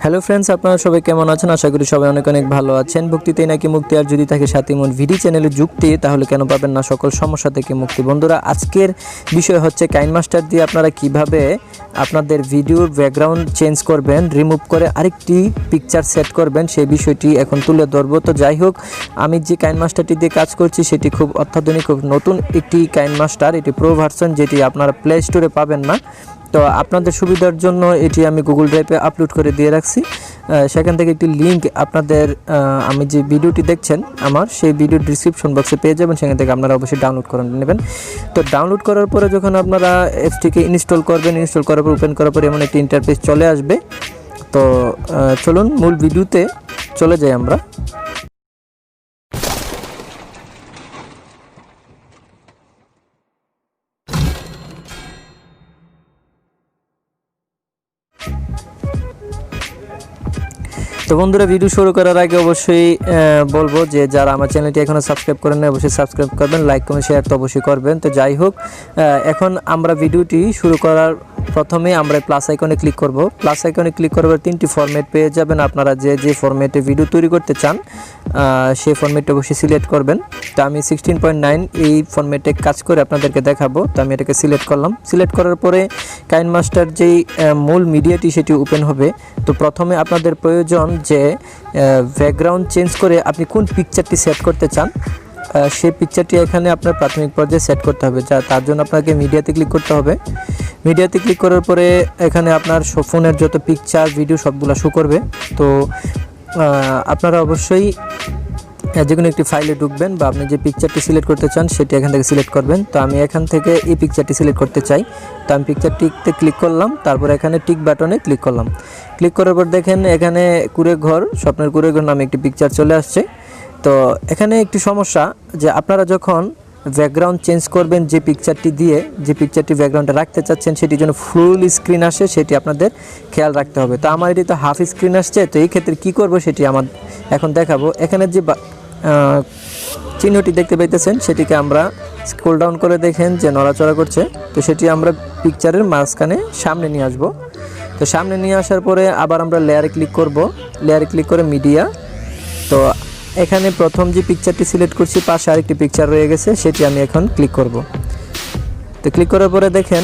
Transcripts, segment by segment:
Hello friends, আপনারা সবাই কেমন আছেন? আশা করি সবাই অনেক অনেক ভালো আছেন। ভক্তিতেই নাকি মুক্তি, আর যদি থাকে সাথে মন ভিডি চ্যানেলে যুক্তি, তাহলে কেন পাবেন না সকল সমস্যা থেকে মুক্তি। বন্ধুরা, আজকের বিষয় হচ্ছে কাইনমাস্টার দিয়ে আপনারা কিভাবে আপনাদের ভিডিওর ব্যাকগ্রাউন্ড চেঞ্জ করবেন, রিমুভ করে আরেকটি পিকচার সেট করবেন, সেই বিষয়টি এখন তুলে ধরবো। তো যাই হোক, আমি যে কাইনমাস্টারটি দিয়ে কাজ করছি সেটি খুব অত্যাধুনিক, খুব নতুন একটি কাইনমাস্টার। এটি প্রো ভার্সন, যেটি আপনারা প্লে স্টোরে পাবেন না। তো আপনাদের সুবিধার জন্য এটি আমি গুগল ড্রাইভে আপলোড করে দিয়ে রাখছি। সেখান থেকে একটি লিঙ্ক আপনাদের, আমি যে ভিডিওটি দেখছেন আমার, সেই ভিডিওর ডিসক্রিপশন বক্সে পেয়ে যাবেন। সেখান থেকে আপনারা অবশ্যই ডাউনলোড করে নেবেন। তো ডাউনলোড করার পরে যখন আপনারা অ্যাপসটিকে ইনস্টল করবেন, ইনস্টল করার পর ওপেন করার পরে এমন একটি ইন্টারফেস চলে আসবে। তো চলুন মূল ভিডিওতে চলে যাই আমরা। তো বন্ধুরা, ভিডিও শুরু করার আগে অবশ্যই বলবো যে যারা আমার চ্যানেলটি এখনও সাবস্ক্রাইব করেন না, অবশ্যই সাবস্ক্রাইব করবেন, লাইক কমেন্ট শেয়ার তো অবশ্যই করবেন। তো যাই হোক, এখন আমরা ভিডিওটি শুরু করার প্রথমে আমরা প্লাস আইকনে ক্লিক করব। প্লাস আইকনে ক্লিক করার তিনটি ফরম্যাট পেয়ে যাবেন। আপনারা যে ফরম্যাটে ভিডিও তৈরি করতে চান সেই ফরম্যাটটা অবশ্যই সিলেক্ট করবেন। তো আমি 16.9 এই ফরম্যাটে কাজ করে আপনাদেরকে দেখাবো। তো আমি এটাকে সিলেক্ট করলাম। সিলেক্ট করার পরে কাইনমাস্টার যেই মূল মিডিয়াটি সেটি ওপেন হবে। তো প্রথমে আপনাদের প্রয়োজন যে ব্যাকগ্রাউন্ড চেঞ্জ করে আপনি কোন পিকচারটি সেট করতে চান, সেই পিকচারটি এখানে আপনার প্রাথমিক পর্যায়ে সেট করতে হবে। তার জন্য আপনাকে মিডিয়াতে ক্লিক করতে হবে। মিডিয়াতে ক্লিক করার পরে এখানে আপনার ফোনের যত পিকচার ভিডিও সবগুলো শো করবে। তো আপনারা অবশ্যই যে কোনো একটি ফাইলে ঢুকবেন, বা আপনি যে পিকচারটি সিলেক্ট করতে চান সেটি এখান থেকে সিলেক্ট করবেন। তো আমি এখান থেকে এই পিকচারটি সিলেক্ট করতে চাই। তো আমি পিকচারটিতে ক্লিক করলাম, তারপর এখানে টিক বাটনে ক্লিক করলাম। ক্লিক করার পর দেখেন এখানে কুড়েঘর, স্বপ্নের কুড়েঘর নামে একটি পিকচার চলে আসছে। তো এখানে একটি সমস্যা, যে আপনারা যখন ব্যাকগ্রাউন্ড চেঞ্জ করবেন যে পিকচারটি দিয়ে, যে পিকচারটি ব্যাকগ্রাউন্ডে রাখতে চাচ্ছেন সেটির জন্য ফুল স্ক্রিন আসে, সেটি আপনাদের খেয়াল রাখতে হবে। তো আমার এটি তো হাফ স্ক্রিন আসছে। তো এই ক্ষেত্রে কী করব সেটি আমার এখন দেখাবো। এখানে যে চিহ্নটি দেখতে পাইতেছেন সেটিকে আমরা স্ক্রল ডাউন করে দেখেন যে নড়াচড়া করছে। তো সেটি আমরা পিকচারের মাঝখানে সামনে নিয়ে আসব। তো সামনে নিয়ে আসার পরে আবার আমরা লেয়ারে ক্লিক করব। লেয়ারে ক্লিক করে মিডিয়া। তো এখানে প্রথম যে পিকচারটি সিলেক্ট করছি, পাশে আরেকটি পিকচার রয়ে গেছে, সেটি আমি এখন ক্লিক করব। তো ক্লিক করার পরে দেখেন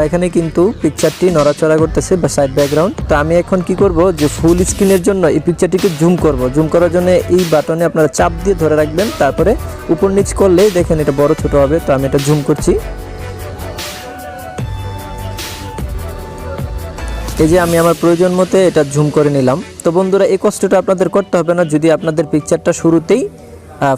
এখানে কিন্তু পিকচারটি নড়াচড়া করতেছে, বা সাইড ব্যাকগ্রাউন্ড। তো আমি এখন কি করব, যে ফুল স্ক্রিনের জন্য এই পিকচারটিকে জুম করব। জুম করার জন্য এই বাটনে আপনারা চাপ দিয়ে ধরে রাখবেন, তারপরে উপর নিচ করলেই দেখেন এটা বড় ছোট হবে। তো আমি এটা জুম করছি। এই যে আমি আমার প্রয়োজন মতো এটা জুম করে নিলাম। তো বন্ধুরা, এই কষ্টটা আপনাদের করতে হবে না যদি আপনাদের পিকচারটা শুরুতেই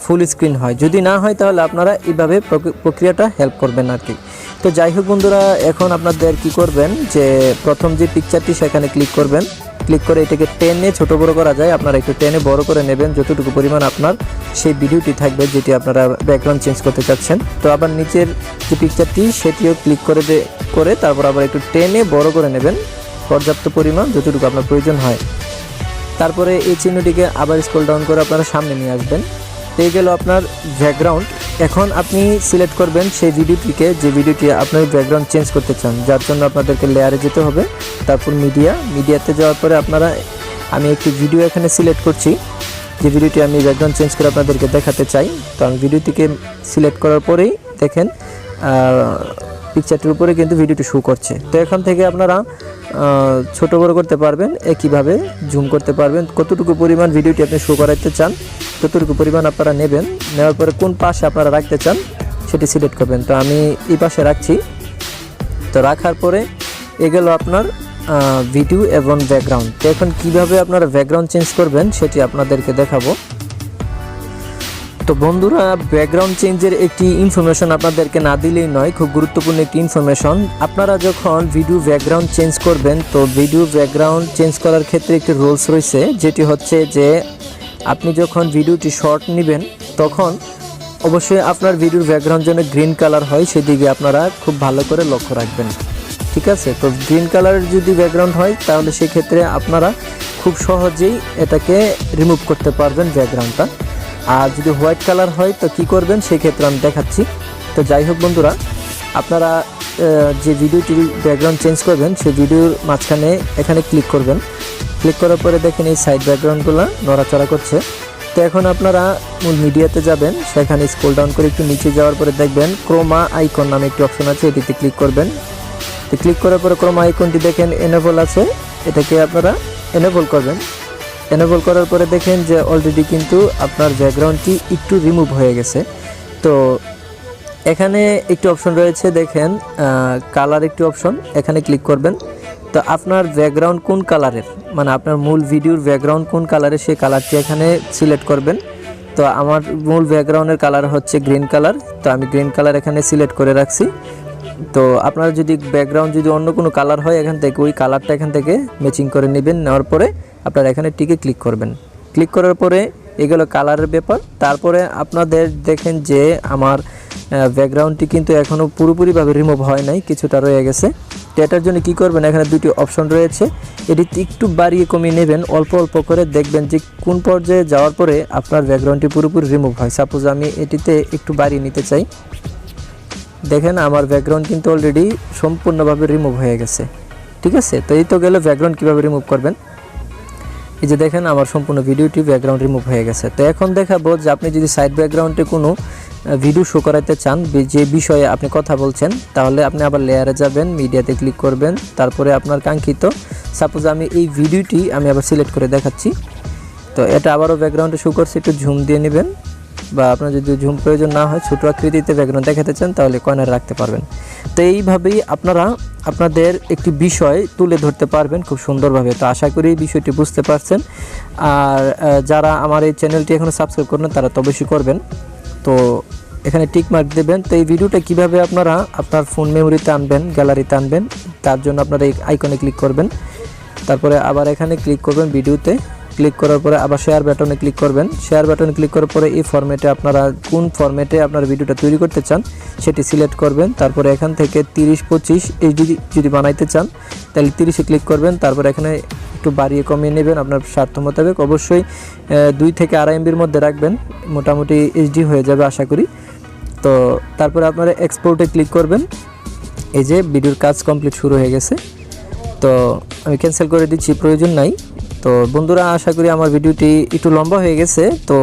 ফুল স্ক্রিন হয়। যদি না হয় তাহলে আপনারা এইভাবে প্রক্রিয়াটা হেল্প করবেন আর কি। তো যাই হোক বন্ধুরা, এখন আপনাদের কি করবেন, যে প্রথম যে পিকচারটি সেখানে ক্লিক করবেন। ক্লিক করে এটাকে টেনে ছোট বড় করা যায়, আপনারা একটু টেনে বড় করে নেবেন যতটুকু পরিমাণ আপনার সেই ভিডিওটি থাকবে, যেটি আপনারা ব্যাকগ্রাউন্ড চেঞ্জ করতে চাচ্ছেন। তো আবার নিচের যে পিকচারটি সেটিও ক্লিক করে তারপর আবার একটু টেনে বড় করে নেবেন পর্যাপ্ত পরিমাণ, যতটুকু আপনার প্রয়োজন হয়। তারপরে এই চিহ্নটিকে আবার স্ক্রল ডাউন করে আপনারা সামনে নিয়ে আসবেন। পেয়ে গেল আপনার ব্যাকগ্রাউন্ড। এখন আপনি সিলেক্ট করবেন সেই ভিডিওটিকে, যে ভিডিওটি আপনার ব্যাকগ্রাউন্ড চেঞ্জ করতে চান, যার জন্য আপনাদেরকে লেয়ারে যেতে হবে। তারপর মিডিয়াতে যাওয়ার পরে আমি একটি ভিডিও এখানে সিলেক্ট করছি, যে ভিডিওটি আমি ব্যাকগ্রাউন্ড চেঞ্জ করে আপনাদেরকে দেখাতে চাই। তো আমি ভিডিওটিকে সিলেক্ট করার পরেই দেখেন পিকচারটির উপরে কিন্তু ভিডিওটি শো করছে। তো এখান থেকে আপনারা ছোট বড় করতে পারবেন, একইভাবে জুম করতে পারবেন। কতটুকু পরিমাণ ভিডিওটি আপনি শো করাতে চান ততটুকু পরিমাণ আপনারা নেবেন। নেওয়ার পরে কোন পাশে আপনারা রাখতে চান সেটি সিলেক্ট করবেন। তো আমি এই পাশে রাখছি। তো রাখার পরে এগুলো আপনার ভিডিও এবং ব্যাকগ্রাউন্ড। তো এখন কীভাবে আপনারা ব্যাকগ্রাউন্ড চেঞ্জ করবেন সেটি আপনাদেরকে দেখাবো। তো বন্ধুরা, ব্যাকগ্রাউন্ড চেঞ্জের একটি ইনফরমেশন আপনাদেরকে না দিলেই নয়, খুব গুরুত্বপূর্ণ একটি ইনফরমেশন। আপনারা যখন ভিডিও ব্যাকগ্রাউন্ড চেঞ্জ করবেন, তো ভিডিও ব্যাকগ্রাউন্ড চেঞ্জ করার ক্ষেত্রে একটি রুলস রয়েছে, যেটি হচ্ছে যে আপনি যখন ভিডিওটি শর্ট নেবেন তখন অবশ্যই আপনার ভিডিওর ব্যাকগ্রাউন্ড যেন গ্রিন কালার হয়, সেদিকে আপনারা খুব ভালো করে লক্ষ্য রাখবেন। ঠিক আছে? তো গ্রিন কালারের যদি ব্যাকগ্রাউন্ড হয় তাহলে সেক্ষেত্রে আপনারা খুব সহজেই এটাকে রিমুভ করতে পারবেন ব্যাকগ্রাউন্ডটা। আর যদি হোয়াইট কালার হয় তো কি করবেন, সেই ক্ষেত্রে আমি দেখাচ্ছি। তো যাই হোক বন্ধুরা, আপনারা যে ভিডিওটির ব্যাকগ্রাউন্ড চেঞ্জ করবেন সেই ভিডিওর মাঝখানে এখানে ক্লিক করবেন। ক্লিক করার পরে দেখেন এই সাইড ব্যাকগ্রাউন্ডগুলো নড়াচড়া করছে। তো এখন আপনারা মূল মিডিয়াতে যাবেন, সেখানে স্ক্রল ডাউন করে একটু নিচে যাওয়ার পরে দেখবেন ক্রোমা আইকন নামে একটি অপশন আছে, এটিতে ক্লিক করবেন। তো ক্লিক করার পরে ক্রোমা আইকনটি দেখেন এনেবল আছে, এটাকে আপনারা এনেবল করবেন। এনেবল করার পরে দেখেন যে অলরেডি কিন্তু আপনার ব্যাকগ্রাউন্ডটি একটু রিমুভ হয়ে গেছে। তো এখানে একটি অপশন রয়েছে দেখেন কালার একটি অপশন, এখানে ক্লিক করবেন। তো আপনার ব্যাকগ্রাউন্ড কোন কালারের, মানে আপনার মূল ভিডিওর ব্যাকগ্রাউন্ড কোন কালারের সেই কালারটি এখানে সিলেক্ট করবেন। তো আমার মূল ব্যাকগ্রাউন্ডের কালার হচ্ছে গ্রিন কালার, তো আমি গ্রিন কালার এখানে সিলেক্ট করে রাখছি। তো আপনার যদি ব্যাকগ্রাউন্ড যদি অন্য কোনো কালার হয় এখান থেকে ওই কালারটা এখান থেকে ম্যাচিং করে নেবেন। নেওয়ার পরে আপনারা এখানে টিকে ক্লিক করবেন। ক্লিক করার পরে এগুলো কালারের ব্যাপার। তারপরে আপনাদের দেখেন যে আমার ব্যাকগ্রাউন্ডটি কিন্তু এখনও পুরোপুরিভাবে রিমুভ হয় নাই, কিছুটা রয়ে গেছে। তো এটার জন্য কী করবেন, এখানে দুটি অপশন রয়েছে, এটিতে একটু বাড়িয়ে কমিয়ে নেবেন, অল্প অল্প করে দেখবেন যে কোন পর্যায়ে যাওয়ার পরে আপনার ব্যাকগ্রাউন্ডটি পুরোপুরি রিমুভ হয়। সাপোজ আমি এটিতে একটু বাড়িয়ে নিতে চাই, দেখেন আমার ব্যাকগ্রাউন্ড কিন্তু অলরেডি সম্পূর্ণভাবে রিমুভ হয়ে গেছে। ঠিক আছে, তো এই তো গেলে ব্যাকগ্রাউন্ড কীভাবে রিমুভ করবেন। এই যে দেখেন আমার সম্পূর্ণ ভিডিওটি ব্যাকগ্রাউন্ড রিমুভ হয়ে গেছে। তো এখন দেখাবো যে আপনি যদি সাইড ব্যাকগ্রাউন্ডে কোনো ভিডিও শো করাতে চান, যে বিষয়ে আপনি কথা বলছেন, তাহলে আপনি আবার লেয়ারে যাবেন, মিডিয়াতে ক্লিক করবেন, তারপরে আপনার কাঙ্ক্ষিত সাপোজ আমি এই ভিডিওটি আমি আবার সিলেক্ট করে দেখাচ্ছি। তো এটা আবারও ব্যাকগ্রাউন্ডে শো করছে, একটু ঝুম দিয়ে নেবেন, বা আপনার যদি ঝুম প্রয়োজন না হয় ছোটো আকৃতিতে ব্যাকগ্রাউন্ড দেখাতে চান তাহলে কর্নারে রাখতে পারবেন। তো এইভাবেই আপনারা আপনাদের একটি বিষয় তুলে ধরতে পারবেন খুব সুন্দরভাবে। তো আশা করি বিষয়টি বুঝতে পারছেন। আর যারা আমার এই চ্যানেলটি এখনও সাবস্ক্রাইব করেন তারা তো অবশ্যই করবেন। তো এখানে টিক মার্ক দেবেন। তো এই ভিডিওটা কিভাবে আপনারা আপনার ফোন মেমোরিতে আনবেন, গ্যালারিতে আনবেন, তার জন্য আপনারা এই আইকনে ক্লিক করবেন, তারপরে আবার এখানে ক্লিক করবেন, ভিডিওতে ক্লিক করার পরে আবার শেয়ার বাটনে ক্লিক করবেন। শেয়ার বাটনে ক্লিক করার পরে এই ফরম্যাটে আপনারা কোন ফরম্যাটে আপনার ভিডিওটা তৈরি করতে চান সেটি সিলেক্ট করবেন। তারপরে এখান থেকে 30-25 এইচডি যদি বানাইতে চান তাহলে 30-এ ক্লিক করবেন। তারপরে এখানে একটু বাড়িয়ে কমিয়ে নেবেন আপনার স্বার্থ মোতাবেক। অবশ্যই 2 থেকে 2.5 MB মধ্যে রাখবেন, মোটামুটি এইচডি হয়ে যাবে আশা করি। তো তারপরে আপনারা এক্সপোর্টে ক্লিক করবেন। এই যে ভিডিওর কাজ কমপ্লিট শুরু হয়ে গেছে। তো আমি ক্যান্সেল করে দিচ্ছি, প্রয়োজন নাই। তো বন্ধুরা আশা করি আমার ভিডিওটি একটু লম্বা হয়ে গেছে, তো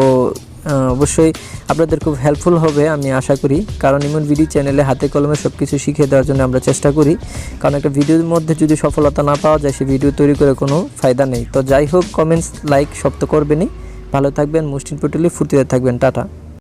অবশ্যই আপনাদের খুব হেল্পফুল হবে আমি আশা করি, কারণ এমন ভিডিও চ্যানেলে হাতে কলমে সব কিছু শিখিয়ে দেওয়ার জন্য আমরা চেষ্টা করি। কারণ একটা ভিডিওর মধ্যে যদি সফলতা না পাওয়া যায় সেই ভিডিও তৈরি করে কোনো ফায়দা নেই। তো যাই হোক, কমেন্টস লাইক সব তো করবেনই। ভালো থাকবেন, মোস্ট ইম্পর্টেন্টলি ফুর্তিতে থাকবেন। টাটা।